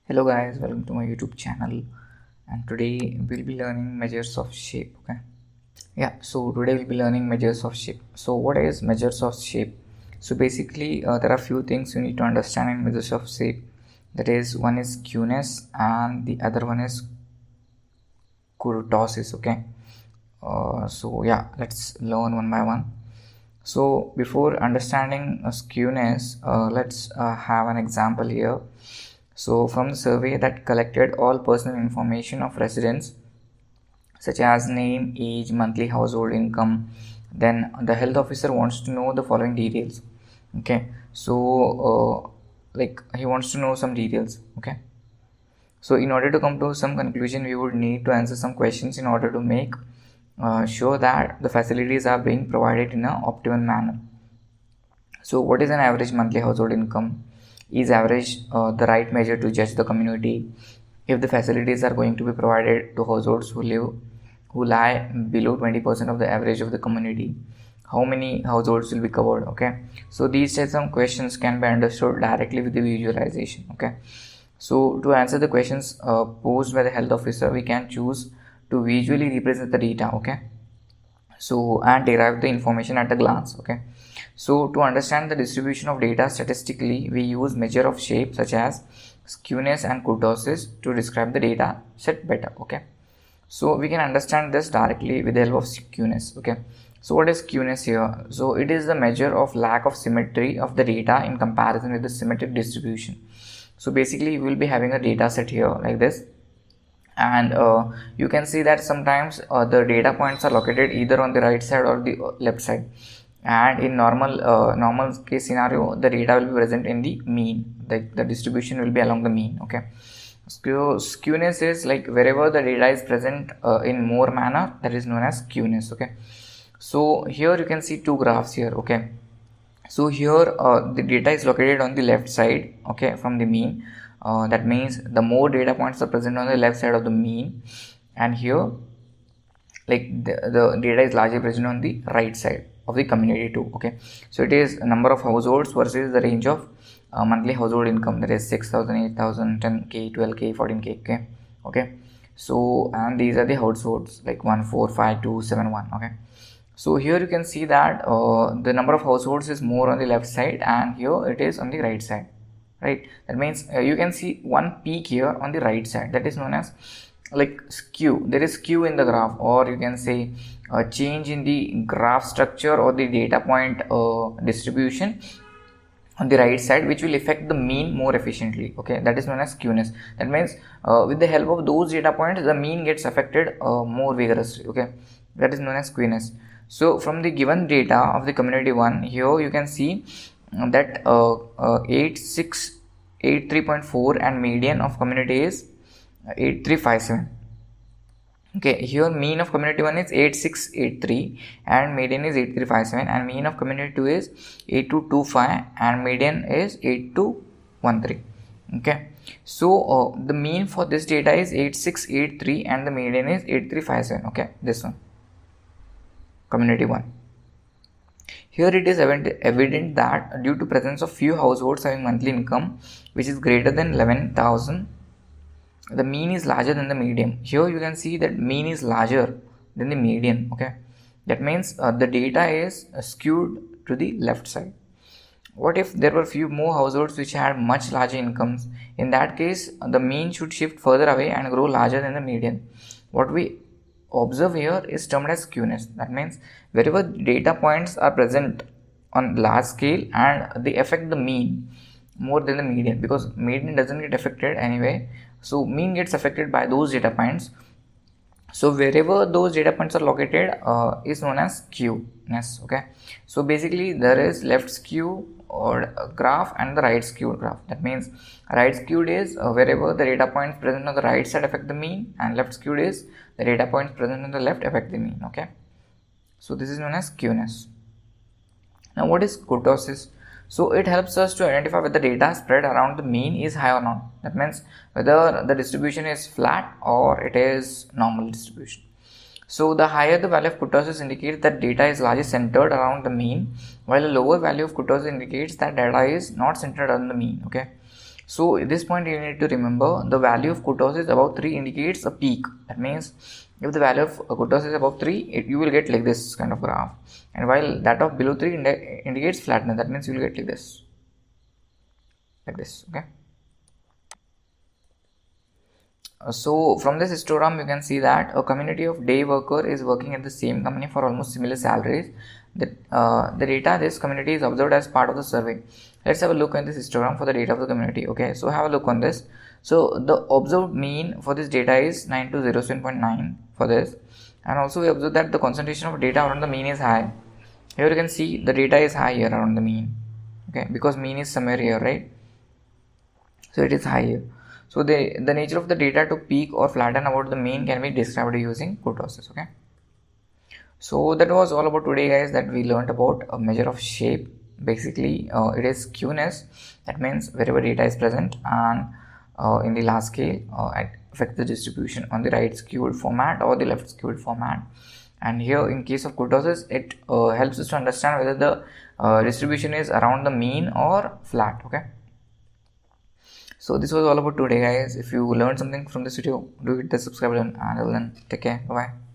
Hello guys, welcome to my YouTube channel, and today we'll be learning measures of shape. Okay, so today we'll be learning measures of shape. So what is measures of shape? So basically there are few things you need to understand in measures of shape. That is, one is skewness and the other one is kurtosis. Okay, let's learn one by one. So before understanding skewness, let's have an example here. So from the survey that collected all personal information of residents such as name, age, monthly household income, then the health officer wants to know the following details. Okay, so like he wants to know some details. Okay, so in order to come to some conclusion, we would need to answer some questions in order to make sure that the facilities are being provided in an optimal manner. So what is an average monthly household income? Is average the right measure to judge the community? If the facilities are going to be provided to households who lie below 20% of the average of the community, how many households will be covered? Okay, so these types of questions can be understood directly with the visualization. Okay, so to answer the questions posed by the health officer, we can choose to visually represent the data. Okay, so and derive the information at a glance. Okay, so to understand the distribution of data statistically, we use measure of shape such as skewness and kurtosis to describe the data set better. Okay, so we can understand this directly with the help of skewness. Okay, so what is skewness here? So it is the measure of lack of symmetry of the data in comparison with the symmetric distribution. So basically we will be having a data set here like this, and you can see that sometimes the data points are located either on the right side or the left side, and in normal case scenario the data will be present in the mean. The distribution will be along the mean. Okay, skewness is like wherever the data is present in more manner, that is known as skewness. Okay, so here you can see two graphs here. Okay, so here the data is located on the left side, okay, from the mean. That means the more data points are present on the left side of the mean, and here like the data is largely present on the right side of the community too. Okay, so it is number of households versus the range of monthly household income, that is 6,000, 8,000, 10k, 12k, 14k. Okay, okay, so and these are the households like 1, 4, 5, 2, 7, 1. Okay, so here you can see that the number of households is more on the left side, and here it is on the right side, right? That means you can see one peak here on the right side, that is known as like skew. There is skew in the graph, or you can say a change in the graph structure or the data point distribution on the right side, which will affect the mean more efficiently. Okay, that is known as skewness. That means with the help of those data points, the mean gets affected more vigorously. Okay, that is known as skewness. So from the given data of the community 1, here you can see that 8683.4 and median of community is 8357. Okay, here mean of community 1 is 8683 and median is 8357, and mean of community 2 is 8225 and median is 8213. Okay, so the mean for this data is 8683 and the median is 8357. Okay, this one, community 1. Here it is evident that due to presence of few households having monthly income which is greater than 11,000, the mean is larger than the median. Here you can see that mean is larger than the median. Okay, that means the data is skewed to the left side. What if there were few more households which had much larger incomes? In that case, the mean should shift further away and grow larger than the median. What we observe here is termed as skewness. That means wherever data points are present on large scale and they affect the mean more than the median, because median doesn't get affected anyway, so mean gets affected by those data points. So wherever those data points are located is known as skewness. Okay, so basically there is left skew or graph and the right skewed graph. That means right skewed is wherever the data points present on the right side affect the mean, and left skewed is the data points present on the left affect the mean. Okay, so this is known as skewness. Now what is kurtosis? So it helps us to identify whether data spread around the mean is high or not. That means whether the distribution is flat or it is normal distribution. So the higher the value of kurtosis indicates that data is largely centered around the mean, while a lower value of kurtosis indicates that data is not centered around the mean. Okay, So at this point you need to remember the value of kurtosis above 3 indicates a peak. That means if the value of kurtosis is above 3, you will get like this kind of graph, and while that of below 3 indicates flatness. That means you will get like this, okay. So from this histogram you can see that a community of day worker is working at the same company for almost similar salaries. The data this community is observed as part of the survey. Let's have a look at this histogram for the data of the community. Okay, so have a look on this. So the observed mean for this data is 9207.9 for this, and also we observe that the concentration of data around the mean is high. Here you can see the data is high here around the mean, okay, because mean is somewhere here, right? So it is high here. So the nature of the data to peak or flatten about the mean can be described using kurtosis. Okay. So that was all about today, guys, that we learned about a measure of shape. Basically, it is skewness. That means wherever data is present, and in the large scale, it affects the distribution on the right skewed format or the left skewed format. And here, in case of kurtosis, it helps us to understand whether the distribution is around the mean or flat. Okay. So this was all about today, guys. If you learned something from this video, do hit the subscribe button, and until then, take care. Bye bye.